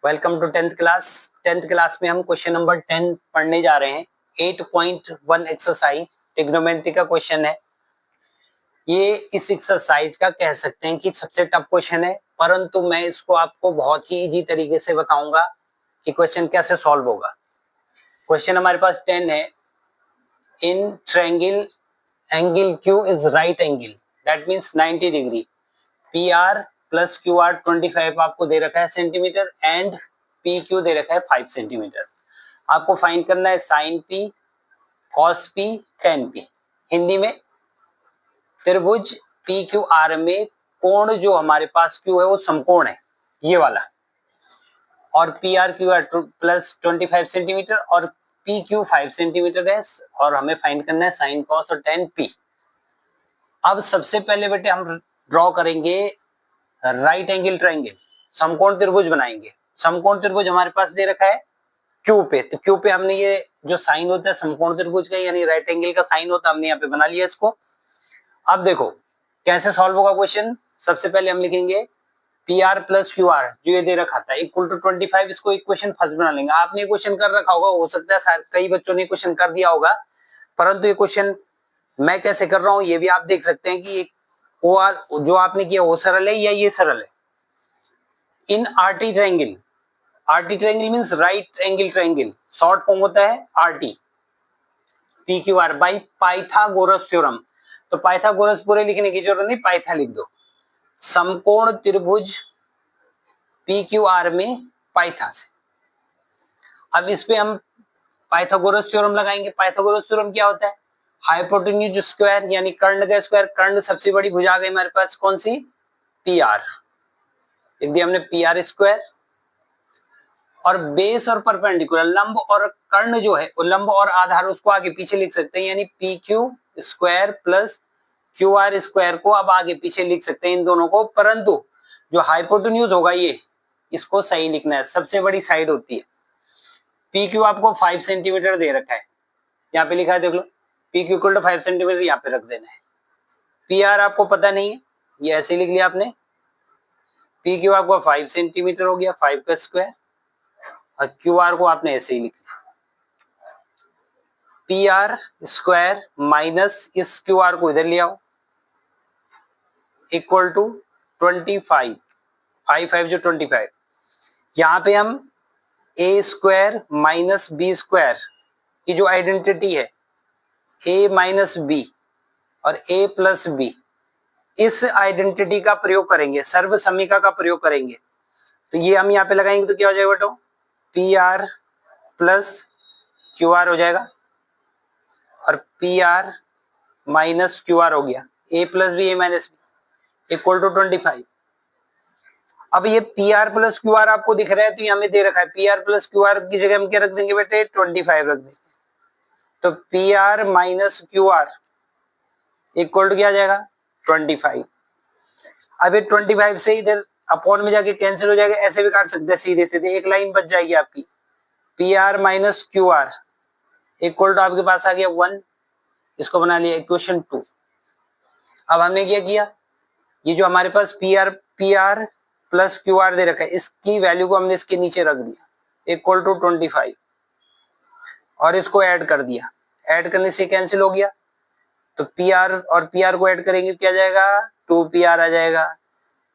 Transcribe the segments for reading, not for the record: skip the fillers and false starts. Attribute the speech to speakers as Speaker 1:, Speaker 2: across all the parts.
Speaker 1: Welcome to 10th class. 10th class में हम question number 10 पढ़ने जा रहे हैं। 8.1 एक्सरसाइज ट्रिग्नोमेट्री का क्वेश्चन है। ये इस एक्सरसाइज का कह सकते हैं कि सबसे टफ क्वेश्चन है, परंतु मैं इसको आपको बहुत ही इजी तरीके से बताऊंगा कि क्वेश्चन कैसे सॉल्व होगा। क्वेश्चन हमारे पास 10 है। In triangle angle Q is right angle, that means 90 degree. PR plus QR 25 आपको दे रखा है सेंटीमीटर एंड PQ दे रखा है 5 सेंटीमीटर। आपको फाइंड करना है sine P, cos P, tan P। Hindi में त्रिभुज PQR में कोण जो हमारे पास Q है वो समकोण है, ये वाला। और PRQR प्लस 25 सेंटीमीटर और PQ 5 सेंटीमीटर है। और हमें फाइंड करना है साइन, कॉस और टेन P। अब सबसे पहले बेटे हम ड्रॉ करेंगे राइट एंगल ट्रायंगल, समकोण त्रिभुज बनाएंगे। समकोण त्रिभुज हमारे पास दे रखा है क्यू पे, तो क्यू पे हमने ये जो साइन होता है समकोण त्रिभुज का यानी राइट एंगल का साइन होता है, हमने यहाँ पे बना लिया इसको। अब देखो कैसे सॉल्व होगा क्वेश्चन। सबसे पहले हम लिखेंगे PR प्लस QR जो ये दे रखा था इक्वल टू 25। इसको इक्वेशन फर्स्ट बना लेंगे। आपने क्वेश्चन कर रखा होगा, हो सकता है कई बच्चों ने क्वेश्चन कर दिया होगा, परंतु ये क्वेश्चन मैं कैसे कर रहा हूँ ये भी आप देख सकते हैं कि वो जो आपने किया वो सरल है या ये सरल है। इन RT triangle, RT triangle means right angle triangle, short form होता है RT, PQR by Pythagoras theorem. तो पाइथागोरस पूरे लिखने की जरूरत नहीं, पाइथा लिख दो। समकोण त्रिभुज PQR में पाइथा से। अब इस पे हम पाइथागोरस थ्योरम लगाएंगे। पाइथागोरस थ्योरम क्या होता है? हाइपोटेन्यूज स्क्वायर यानी कर्ण का स्क्वायर। कर्ण सबसे बड़ी भुजा आ गई हमारे पास कौन सी? PR। लिख दिया हमने PR स्क्वायर। और बेस और परपेंडिकुलर, लंब और कर्ण जो है वो लंब और आधार उसको आगे पीछे लिख सकते हैं, यानी PQ square plus QR square को अब आगे पीछे लिख सकते हैं इन दोनों को। परंतु जो हाइपोटेन्यूज होगा ये, इसको सही लिखना है, सबसे बड़ी साइड होती है। PQ आपको 5 सेंटीमीटर दे रखा है, यहाँ पे लिखा है देख लो, PQ इक्वल टू 5 सेंटीमीटर, यहाँ पे रख देना है। PR आपको पता नहीं है, ये ऐसे लिख लिया आपने। PQ आपको 5 सेंटीमीटर हो गया, 5 का स्क्वायर, और QR को आपने ऐसे ही लिख लिया। PR स्क्वायर माइनस इस QR को इधर ले आओ, इक्वल टू 25, 5 जो 25। यहाँ पे हम A square minus B square की जो आइडेंटिटी है, A माइनस B और A प्लस B, इस आइडेंटिटी का प्रयोग करेंगे, सर्व समीका का प्रयोग करेंगे। तो ये हम यहाँ पे लगाएंगे तो क्या हो जाएगा बेटो? PR प्लस QR हो जाएगा और PR माइनस QR हो गया, A plus B A minus B equal to 25। अब ये PR प्लस QR आपको दिख रहा है, तो यहाँ में दे रखा है PR प्लस QR की जगह हम क्या रख देंगे बेटे? 25 रख देंगे। तो PR minus QR equal to क्या आ जाएगा? 25। अब ये 25 से इधर अपॉन में जाके कैंसिल हो जाएगा, ऐसे भी काट सकते हैं सीधे सीधे, एक लाइन बच जाएगी आपकी। PR minus QR equal to आपके पास आ गया 1। इसको बना लिया इक्वेशन 2। अब हमने क्या किया, ये जो हमारे पास PR प्लस QR दे रखा है, इसकी वैल्यू को हमने इसके नीचे रख दिया इक्वल टू 25 और इसको ऐड कर दिया। ऐड करने से कैंसिल हो गया, तो PR और PR को ऐड करेंगे क्या जाएगा? 2PR आ जाएगा।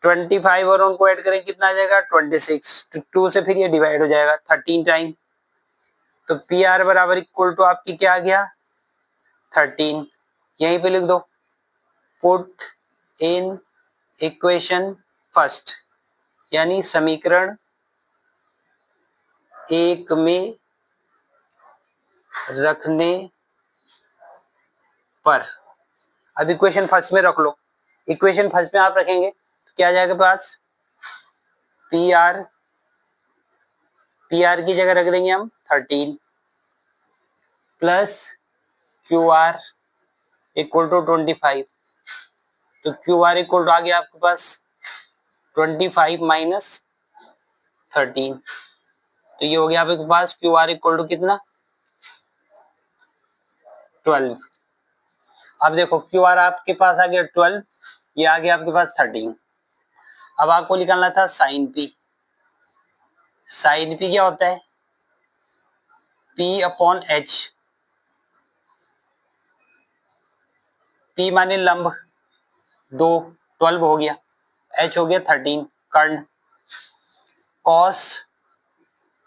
Speaker 1: 25 और उनको ऐड करेंगे कितना आ जाएगा? 26। 2 से फिर ये डिवाइड हो जाएगा 13 टाइम। तो PR बराबर इक्वल टू आपकी क्या आ गया? 13। यहीं पे लिख दो, पुट इन इक्वेशन फर्स्ट, यानी समीकरण 1 में रखने पर। अब इक्वेशन फर्स्ट में रख लो। इक्वेशन फर्स्ट में आप रखेंगे तो क्या आ जाएगा पास? PR की जगह रख देंगे हम 13 प्लस QR इक्वल टू 25। तो QR इक्वल टू आ गया आपके पास 25 माइनस 13। तो ये हो गया आपके पास QR इक्वल टू कितना? 12। अब देखो QR आपके पास आ गया 12, ये आ गया आपके पास 13। अब आपको निकालना था साइन P। साइन पी क्या होता है, पी अपॉन एच, पी माने लंब 2 12 हो गया, एच हो गया 13 कर्ण, cos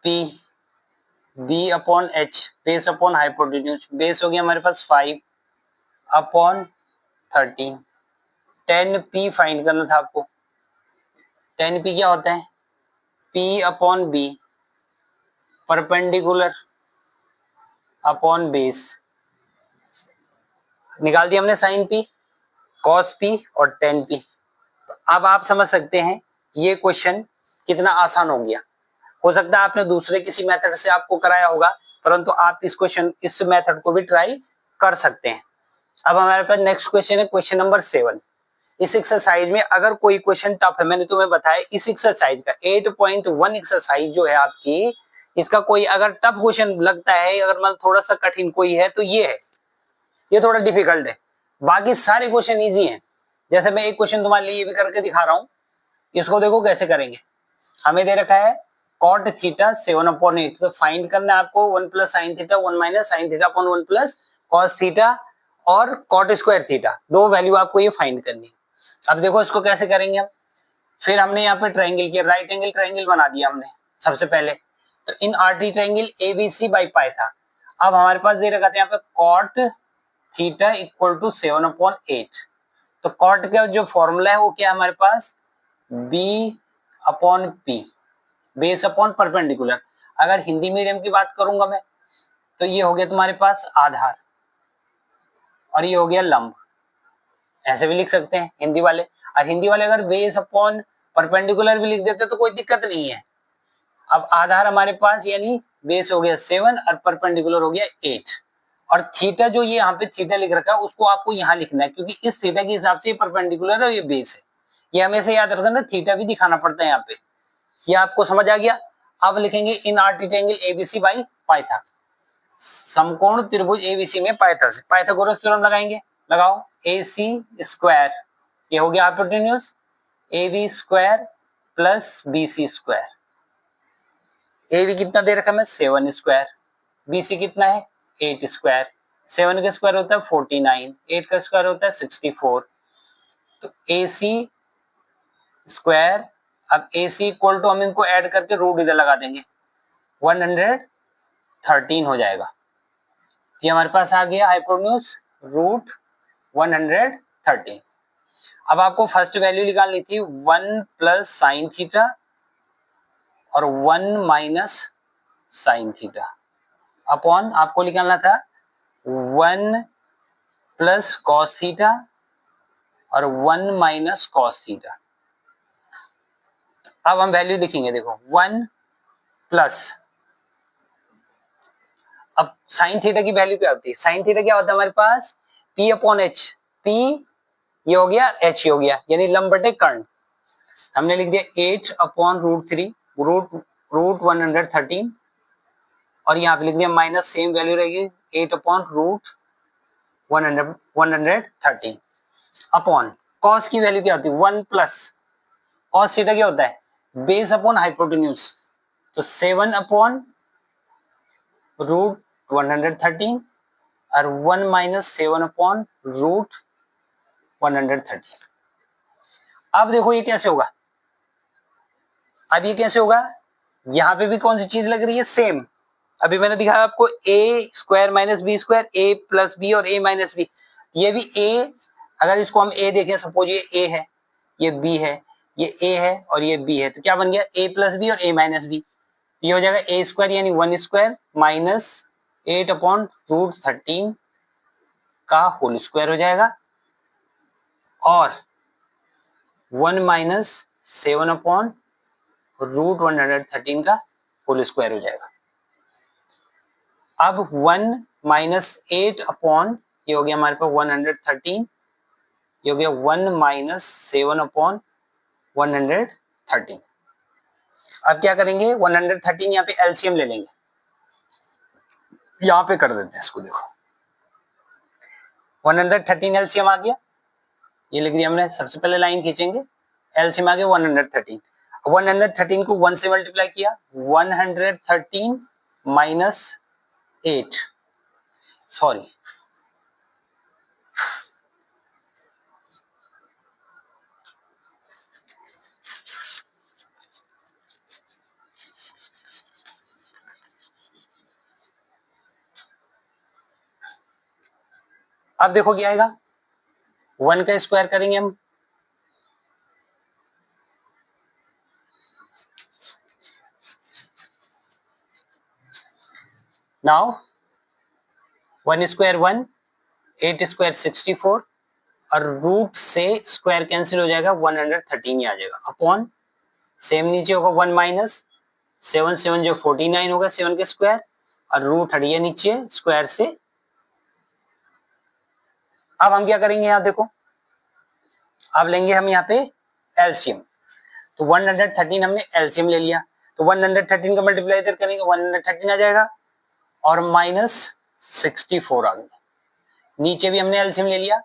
Speaker 1: p b upon h base upon hypotenuse, base हो गया हमारे पास 5 अपॉन 13, 10 पी फाइंड करना था आपको, 10 पी क्या होता है, P upon B perpendicular upon base, निकाल दिया हमने साइन पी, कॉस पी और 10 पी। अब आप समझ सकते हैं ये क्वेश्चन कितना आसान हो गया। हो सकता है आपने दूसरे किसी मेथड से आपको कराया होगा, परंतु आप इस मेथड को भी ट्राई कर सकते हैं। अब हमारे पास नेक्स्ट क्वेश्चन है क्वेश्चन नंबर 7। इस एक्सरसाइज में अगर कोई क्वेश्चन टफ है, मैंने तुम्हें बताया इस एक्सरसाइज का 8.1 एक्सरसाइज जो है आपकी, इसका कोई अगर टफ क्वेश्चन लगता है, अगर मतलब थोड़ा सा कठिन कोई है तो ये है, ये थोड़ा डिफिकल्ट है, बाकी सारे क्वेश्चन इजी हैं। जैसे मैं एक क्वेश्चन तुम्हारे लिए ये भी करके दिखा रहा हूं, इसको देखो कैसे करेंगे। हमें दे रखा है cot थीटा 7/8, तो फाइंड करना है आपको 1 plus sine theta 1 minus sine theta upon 1 plus cos theta और cot स्क्वायर थीटा, दो वैल्यू आपको ये फाइंड करनी है। अब देखो इसको कैसे करेंगे हम, फिर हमने यहाँ पे ट्राइंगल किया, राइट एंगल ट्राइंगल बना दिया हमने सबसे पहले, तो इन आर्टरी ट्राइंगल एबीसी बाई पाई था। अब हमारे पास दे रखा था यहाँ पे cot थीटा इक्वल टू 7/8, तो कॉट का जो फॉर्मूला है वो क्या है हमारे पास, b upon p base upon perpendicular. अगर हिंदी मीडियम की बात करूंगा मैं तो ये हो गया तुम्हारे पास आधार और ये हो गया लंब, ऐसे भी लिख सकते हैं हिंदी वाले। और हिंदी वाले अगर बेस अपॉन परपेंडिकुलर भी लिख देते तो कोई दिक्कत नहीं है। अब आधार हमारे पास यानी बेस हो गया 7 और परपेंडिकुलर हो गया 8, और थीटा जो ये यहाँ पे थीटा लिख रखा है उसको आपको यहाँ लिखना है, क्योंकि इस थीटा के हिसाब से ये परपेंडिकुलर है, ये बेस है, ये हमेशा याद रखना, थीटा भी दिखाना पड़ता है यहाँ पे। ये आपको समझ आ गया। अब लिखेंगे इन आर्टरी ट्रायंगल एबीसी बाई पाइथा, समकोण त्रिभुज एबीसी में पाइथा से पाइथागोरस थ्योरम लगाएंगे, लगाओ AC स्क्वायर, ये हो गया hypotenuse, AB square plus BC square, AB कितना दे रखा है 7 स्क्वायर, BC कितना है 8 स्क्वायर, 7 का स्क्वायर होता है 49, 8 का स्क्वायर होता है 64, तो AC स्क्वायर, अब AC इक्वल टू हम इनको ऐड करके रूट इधर लगा देंगे, 113 हो जाएगा। ये हमारे पास आ गया हाइपोटेन्यूज रूट 113। अब आपको फर्स्ट वैल्यू निकालनी थी 1 प्लस साइन थीटा और 1 माइनस साइन थीटा अपॉन आपको निकालना था 1 प्लस कॉस थीटा और 1 माइनस कॉस थीटा। अब हम वैल्यू लिखेंगे, देखो 1 प्लस, अब साइन थीटा की वैल्यू क्या होती है, साइन थीटा क्या होता है हमारे पास P अपॉन एच, P ये हो गया H ये हो गया, यानी लंब बटे कर्ण, हमने लिख दिया 8 अपॉन रूट 3 रूट 113, और यहाँ पे लिख दिया माइनस सेम वैल्यू रहेगी 8 अपॉन रूट 113 अपॉन कॉस की वैल्यू क्या होती है 1 प्लस कॉस थीटा क्या होता है बेस अपॉन हाइपोटेन्यूज, तो 7 अपॉन रूट 113 और 1 माइनस 7 अपॉन रूट 113। अब देखो ये कैसे होगा, अब ये कैसे होगा, यहाँ पे भी कौन सी चीज लग रही है सेम, अभी मैंने दिखाया आपको ए स्क्वायर माइनस बी स्क्वायर, ए प्लस बी और ए माइनस बी, ये भी ए, अगर इसको हम ए देखें, सपोज ये ए है, ये बी है, ये ए है और ये बी है, तो क्या बन गया ए प्लस बी और ए माइनस बी, ये हो जाएगा ए स्क्वायर यानी 1 स्क्वायर माइनस 8 अपॉन रूट 13 का होल स्क्वायर हो जाएगा, और 1 माइनस 7 अपॉन रूट 113 का होल स्क्वायर हो जाएगा। अब 1 माइनस 8 अपॉन ये हो गया हमारे पास 113, ये हो गया 1 माइनस 7 अपॉन 113। अब क्या करेंगे 113 यहाँ पे एलसीएम ले लेंगे, यहाँ पे कर देते हैं इसको, देखो 113 एलसीएम आ गया, ये लिख दिया हमने, सबसे पहले लाइन खींचेंगे, एलसीएम आ गया 113। 113 को 1 से मल्टीप्लाई किया, 113 माइनस 8, सॉरी अब देखो क्या आएगा, 1 का स्क्वायर करेंगे हम, नाउ 1 स्क्वायर 1, 8 स्क्वायर 64 और रूट से स्क्वायर कैंसिल हो जाएगा, 113 ही आ जाएगा, अपॉन सेम नीचे होगा 1 माइनस 7 7 जो 49 होगा 7 के स्क्वायर और रूट हटिए नीचे स्क्वायर से। अब हम क्या करेंगे, यहाँ देखो अब लेंगे हम यहाँ पे एलसीएम, तो 113 हमने एलसीएम ले लिया, तो 113 का मल्टीप्लाई इधर करेंगे 113 आ जाएगा और माइनस 64 आ गया, नीचे भी हमने एलसीएम ले लिया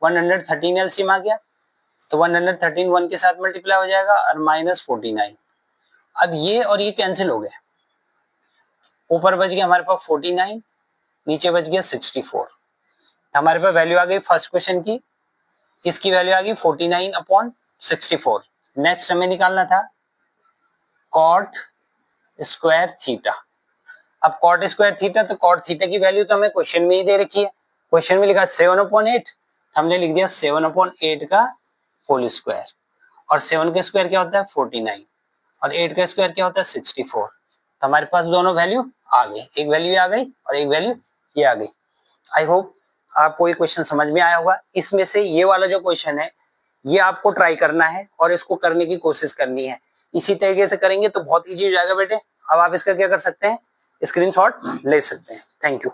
Speaker 1: 113 एलसीएम आ गया, तो 113 1 के साथ मल्टीप्लाई हो जाएगा और माइनस 49। अब ये और ये कैंसिल हो गया, ऊपर बच गया हमारे पास 49, नीचे बच गया 64, हमारे पास वैल्यू आ गई फर्स्ट क्वेश्चन की, इसकी वैल्यू आ गई 49 अपॉन 64। नेक्स्ट हमें निकालना था कॉट स्क्वायर थीटा। अब कॉट स्क्वायर थीटा, तो कॉट थीटा की वैल्यू तो हमें क्वेश्चन में ही दे रखी है, क्वेश्चन में लिखा 7/8, हमने लिख दिया 7/8 का होल स्क्वायर, और 7 का स्क्वायर क्या होता है 49 और 8 का स्क्वायर क्या होता है 64, तो हमारे पास दोनों वैल्यू आ गई, एक वैल्यू आ गई और एक वैल्यू ये आ गई। आई होप आपको ये क्वेश्चन समझ में आया होगा। इसमें से ये वाला जो क्वेश्चन है ये आपको ट्राई करना है और इसको करने की कोशिश करनी है, इसी तरीके से करेंगे तो बहुत इजी हो जाएगा बेटे। अब आप इसका क्या कर सकते हैं, स्क्रीनशॉट ले सकते हैं। Thank you.